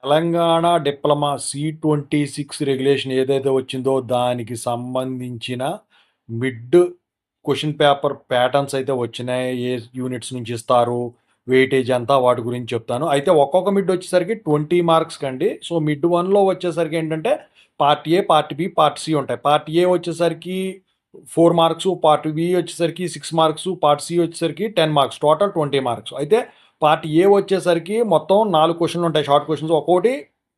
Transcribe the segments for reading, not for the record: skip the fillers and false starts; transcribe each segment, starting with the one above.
Telangana diploma C26 regulation ఏదైతే వచ్చిందో దానికి సంబంధించిన మిడ్ క్వెషన్ పేపర్ ప్యాటర్న్స్ అయితే వచ్చినాయి. ఏ యూనిట్స్ నుంచి ఇస్తారు, వెయిటేజ్ ఎంత, వాటి గురించి చెప్తాను. అయితే ఒక్కొక్క మిడ్ వచ్చేసరికి 20 మార్క్స్‌కండి. సో, మిడ్ 1లో వచ్చేసరికి ఏంటంటే part A, part B, part C ఉంటాయి. పార్ట్ ఏ వచ్చేసరికి 4 మార్క్సు, పార్ట్ బి వచ్చేసరికి 6 మార్క్సు, పార్ట్ సి వచ్చేసరికి 10 మార్క్స్. Total 20 marks. అయితే పార్ట్ ఏ వచ్చేసరికి మొత్తం 4 క్వెషన్లు ఉంటాయి. షార్ట్ క్వెషన్స్ ఒక్కోటి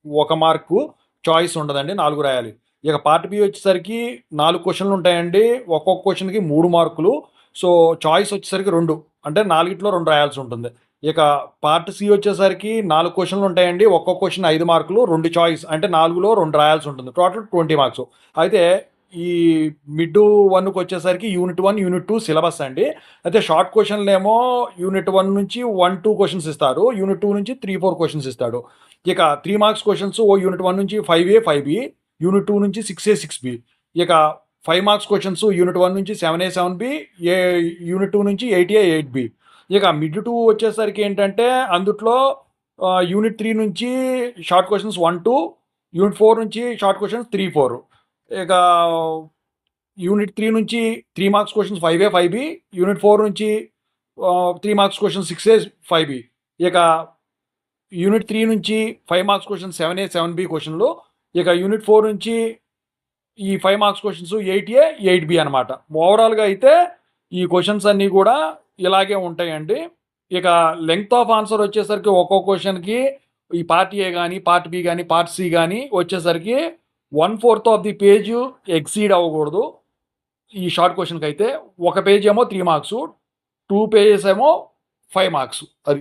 1 మార్కు. చాయిస్ ఉండదండి. 4 రాయాలి. ఇక పార్ట్ బి వచ్చేసరికి 4 క్వెషన్లు ఉంటాయండి. ఒక్కొక్క క్వెషన్‌కి 3 మార్కులు. సో, చాయిస్ వచ్చేసరికి 2. అంటే 4ట్లో 2 రాయాల్సి ఉంటుంది. ఇక పార్ట్ సి వచ్చేసరికి 4 క్వెషన్లు ఉంటాయండి. ఒక్కొక్క క్వెషన్ 5 మార్కులు. 2 చాయిస్. అంటే 4లో 2 రాయాల్సి ఉంటుంది. Total 20 marks. అయితే ఈ మిడ్ 1కి వచ్చేసరికి యూనిట్ 1, యూనిట్ 2 సిలబస్ అండి. అయితే షార్ట్ క్వెషన్‌లేమో యూనిట్ 1 నుంచి 1, 2 క్వెషన్స్ ఇస్తారు. యూనిట్ 2 నుంచి 3, 4 క్వెషన్స్ ఇస్తాడు. ఇక 3 మార్క్స్ క్వెషన్స్ యూనిట్ 1 నుంచి 5A, 5B, యూనిట్ 2 నుంచి 6A, 6B. ఇక 5 మార్క్స్ క్వెషన్స్ యూనిట్ 1 నుంచి 7A, 7B, యూనిట్ 2 నుంచి 8A, 8B. ఇక మిడ్ 2 వచ్చేసరికి ఏంటంటే అందుట్లో యూనిట్ 3 నుంచి షార్ట్ క్వెషన్స్ 1, 2, యూనిట్ 4 నుంచి షార్ట్ క్వెషన్స్ 3, 4. ఇక యూనిట్ 3 నుంచి 3 marks questions 5A, 5B, unit 4 నుంచి 3 మార్క్స్ క్వెషన్స్ 6A, 5B. ఇక యూనిట్ 3 నుంచి 5 మార్క్స్ క్వెషన్స్ 7A, 7B క్వెషన్లు. ఇక యూనిట్ 4 నుంచి ఈ 5 మార్క్స్ క్వెషన్స్ 8A, 8B అనమాట. ఓవరాల్‌గా అయితే ఈ క్వెషన్స్ అన్నీ కూడా ఇలాగే ఉంటాయండి. ఇక లెంగ్త్ ఆఫ్ ఆన్సర్ వచ్చేసరికి ఒక్కో క్వెషన్‌కి ఈ పార్ట్ ఏ గాని, పార్ట్ బి గాని, పార్ట్ సి గాని వచ్చేసరికి 1/4 ఆఫ్ ది పేజ్ ఎక్సీడ్ అవ్వకూడదు. ఈ షార్ట్ క్వెషన్‌కైతే. ఒక పేజ్ ఏమో 3 మార్క్సు, 2 పేజెస్ ఏమో 5 మార్క్స్. అది.